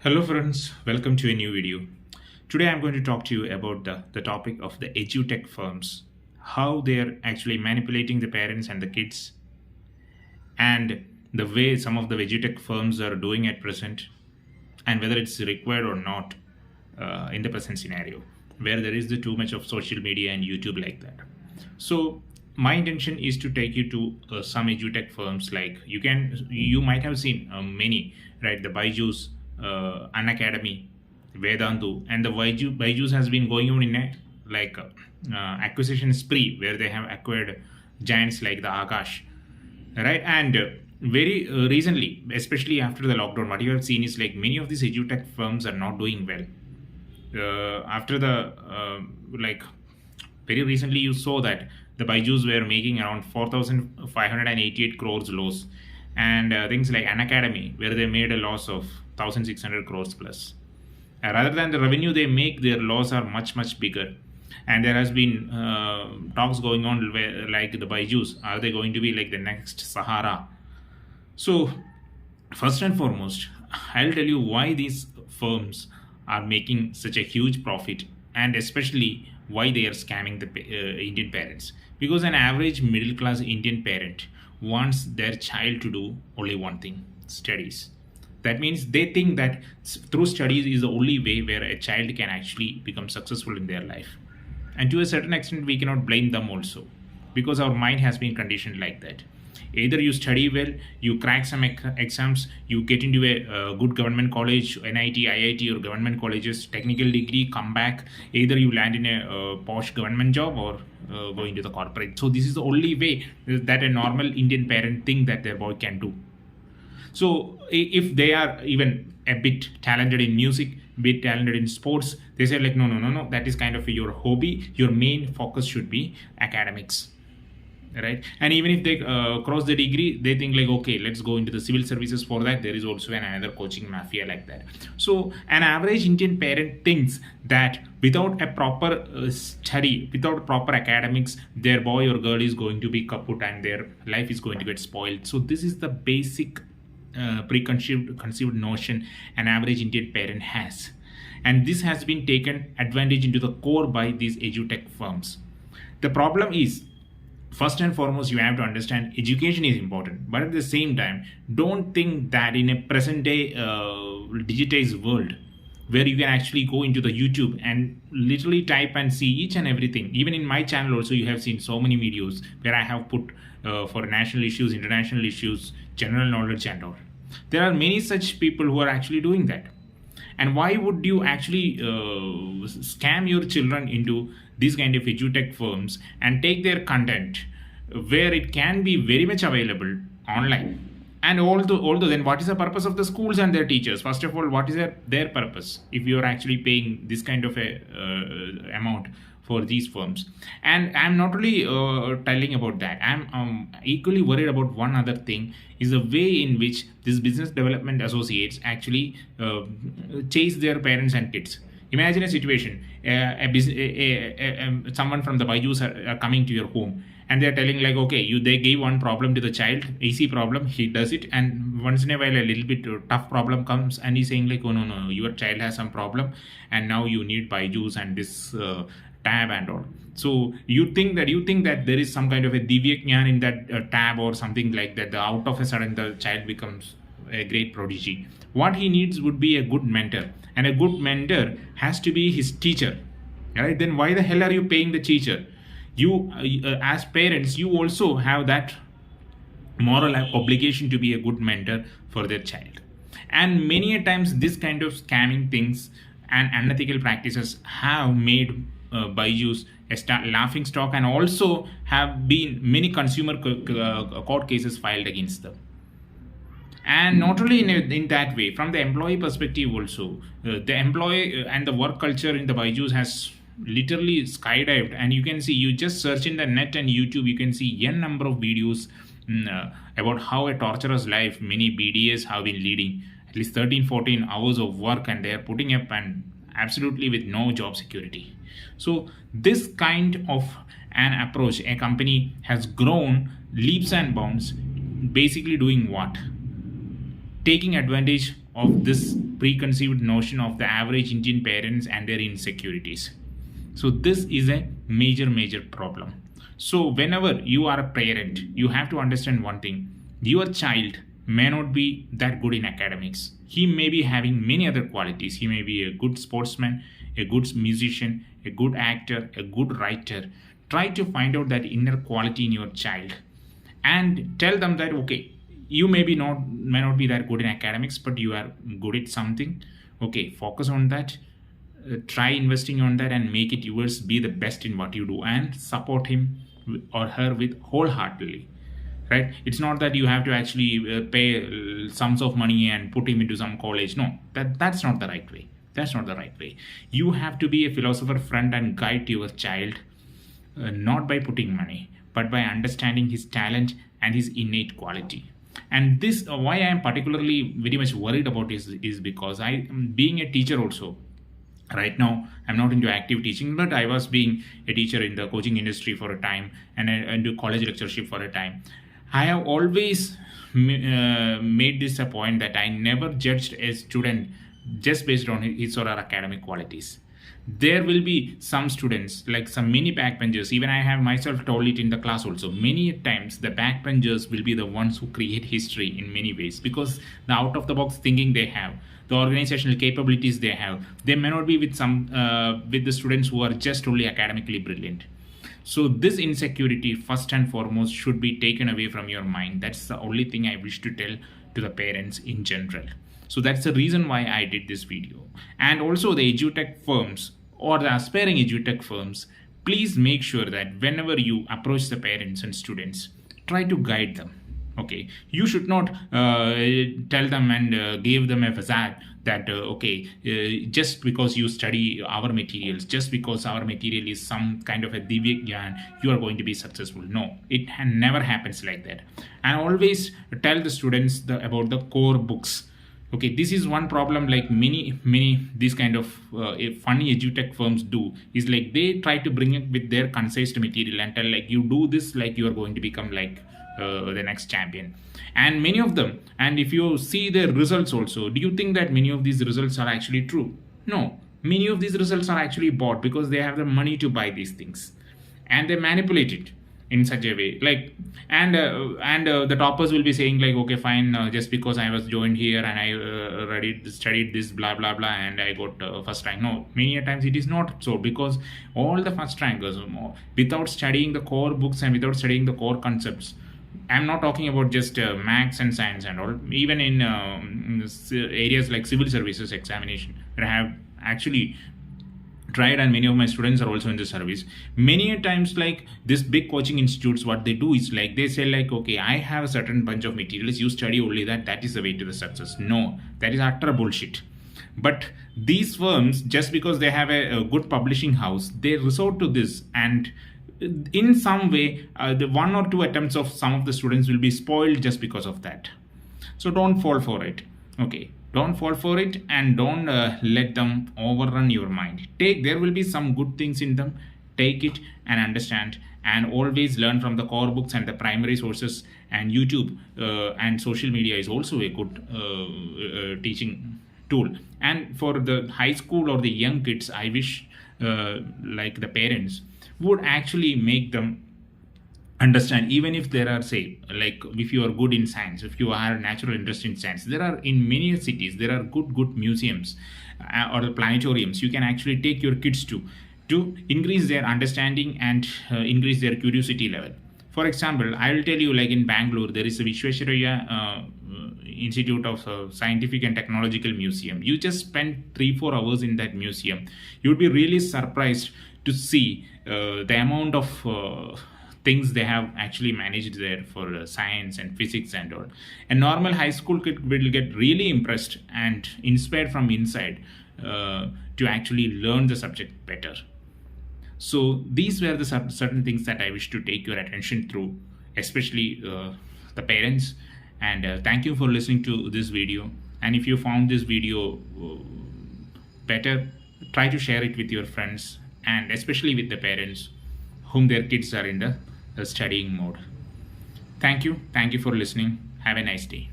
Hello friends, welcome to a new video. Today I'm going to talk to you about the topic of the edutech firms, how they're actually manipulating the parents and the kids, and the way some of the edutech firms are doing at present, and whether it's required or not in the present scenario, where there is the too much of social media and YouTube like that. So my intention is to take you to some edutech firms like you might have seen many, right? The Byju's, Unacademy, Vedantu, and the Byju's has been going on in a acquisition spree where they have acquired giants like the Akash, right? And very recently, especially after the lockdown, what you have seen is like many of these edutech firms are not doing well. After the like very recently, you saw that the Byju's were making around 4,588 crores loss, and things like an academy where they made a loss of 1,600 crores plus. Rather than the revenue they make, their loss are much bigger. And there has been talks going on where, like the Byju's, are they going to be like the next Sahara? So, first and foremost, I'll tell you why these firms are making such a huge profit, and especially why they are scamming the Indian parents. Because an average middle class Indian parent wants their child to do only one thing: studies. That means they think that through studies is the only way where a child can actually become successful in their life. And to a certain extent, we cannot blame them also, because our mind has been conditioned like that. Either you study well, you crack some exams, you get into a good government college, NIT, IIT, or government colleges, technical degree, come back. Either you land in a posh government job or go into the corporate. So this is the only way that a normal Indian parent think that their boy can do. So if they are even a bit talented in music, bit talented in sports, they say like no, that is kind of your hobby. Your main focus should be academics, right? And even if they cross the degree, they think like, okay, let's go into the civil services. For that there is also another coaching mafia like that. So an average Indian parent thinks that without a proper study, without proper academics, their boy or girl is going to be kaput and their life is going to get spoiled. So this is the basic preconceived notion an average Indian parent has, and this has been taken advantage into the core by these edutech firms. The problem is, first and foremost, you have to understand education is important, but at the same time, don't think that in a present day digitized world where you can actually go into the YouTube and literally type and see each and everything. Even in my channel also, you have seen so many videos where I have put for national issues, international issues, general knowledge and all. There are many such people who are actually doing that. And why would you actually scam your children into these kind of edutech firms and take their content where it can be very much available online? And although then what is the purpose of the schools and their teachers? First of all, what is their purpose if you are actually paying this kind of a amount for these firms? And I'm not really telling about that. I'm equally worried about one other thing, is the way in which these business development associates actually chase their parents and kids. Imagine a situation: someone from the Byju's are coming to your home, and they're telling like, okay, they gave one problem to the child, easy problem, he does it, and once in a while a little bit tough problem comes, and he's saying like, oh no, your child has some problem, and now you need Byju's and this tab and all. So you think that there is some kind of a divya jnana in that tab or something like that. The out of a sudden the child becomes a great prodigy. What he needs would be a good mentor, and a good mentor has to be his teacher, right? Then why the hell are you paying the teacher? You as parents, you also have that moral obligation to be a good mentor for their child. And many a times this kind of scamming things and unethical practices have made Byju's a laughing stock, and also have been many consumer court cases filed against them. And not only in that way, from the employee perspective also, the employee and the work culture in the Byju's has literally skydived. And you can see, you just search in the net and YouTube, you can see n number of videos about how a torturous life many BDS have been leading, at least 13-14 hours of work, and they are putting up and absolutely with no job security. So this kind of an approach, a company has grown leaps and bounds, basically doing what? Taking advantage of this preconceived notion of the average Indian parents and their insecurities. So this is a major problem. So whenever you are a parent, you have to understand one thing: your child may not be that good in academics. He may be having many other qualities. He may be a good sportsman, a good musician, a good actor, a good writer. Try to find out that inner quality in your child and tell them that, okay, you may not be that good in academics, but you are good at something. Okay, focus on that. Try investing on that and make it yours. Be the best in what you do and support him or her with wholeheartedly. Right? It's not that you have to actually pay sums of money and put him into some college. No, that's not the right way. That's not the right way. You have to be a philosopher, friend, and guide to your child, not by putting money, but by understanding his talent and his innate quality. And this, why I am particularly very much worried about this is because I, being a teacher also, right now I'm not into active teaching, but I was being a teacher in the coaching industry for a time, and I do college lectureship for a time. I have always made this a point that I never judged a student just based on his or her academic qualities. There will be some students, like some many backbenchers, even I have myself told it in the class also. Many times the backbenchers will be the ones who create history in many ways, because the out of the box thinking they have, the organizational capabilities they have, they may not be with with the students who are just only academically brilliant. So this insecurity, first and foremost, should be taken away from your mind. That's the only thing I wish to tell to the parents in general. So that's the reason why I did this video. And also the Edutech firms or the aspiring Edutech firms, please make sure that whenever you approach the parents and students, try to guide them. Okay, you should not tell them and give them a facade that just because you study our materials, just because our material is some kind of a divya gyan, you are going to be successful. No, it never happens like that. And always tell the students about the core books. Okay, this is one problem, like many these kind of funny edutech firms do, is like they try to bring it with their concise material and tell like, you do this, like you are going to become like the next champion. And many of them, and if you see their results also, do you think that many of these results are actually true? No, many of these results are actually bought because they have the money to buy these things, and they manipulate it in such a way, like, and the toppers will be saying like, okay, fine, just because I was joined here and I studied this blah blah blah and I got first rank. No, many a times it is not so, because all the first rankers, without studying the core books and without studying the core concepts, I'm not talking about just maths and science and all, even in areas like civil services examination, where I have actually tried, and many of my students are also in the service. Many a times, like this big coaching institutes, what they do is like, they say like, okay, I have a certain bunch of materials, you study only that is the way to the success. No, that is utter bullshit. But these firms, just because they have a good publishing house, they resort to this, and in some way the one or two attempts of some of the students will be spoiled just because of that. So don't fall for it. Okay, don't fall for it, and don't let them overrun your mind. There will be some good things in them. Take it and understand, and always learn from the core books and the primary sources. And YouTube and social media is also a good teaching tool. And for the high school or the young kids, I wish like the parents would actually make them understand, even if there are, say, like if you are good in science, if you are natural interest in science, there are in many cities, there are good museums or planetariums you can actually take your kids to increase their understanding and increase their curiosity level. For example, I will tell you, like in Bangalore, there is a Vishwesvaraya Institute of Scientific and Technological Museum. You just spend 3-4 hours in that museum. You would be really surprised to see the amount of things they have actually managed there for science and physics and all. A normal high school kid will get really impressed and inspired from inside to actually learn the subject better. So these were the certain things that I wish to take your attention through, especially the parents. And thank you for listening to this video. And if you found this video better, try to share it with your friends, and especially with the parents whom their kids are in the studying mode. Thank you for listening. Have a nice day.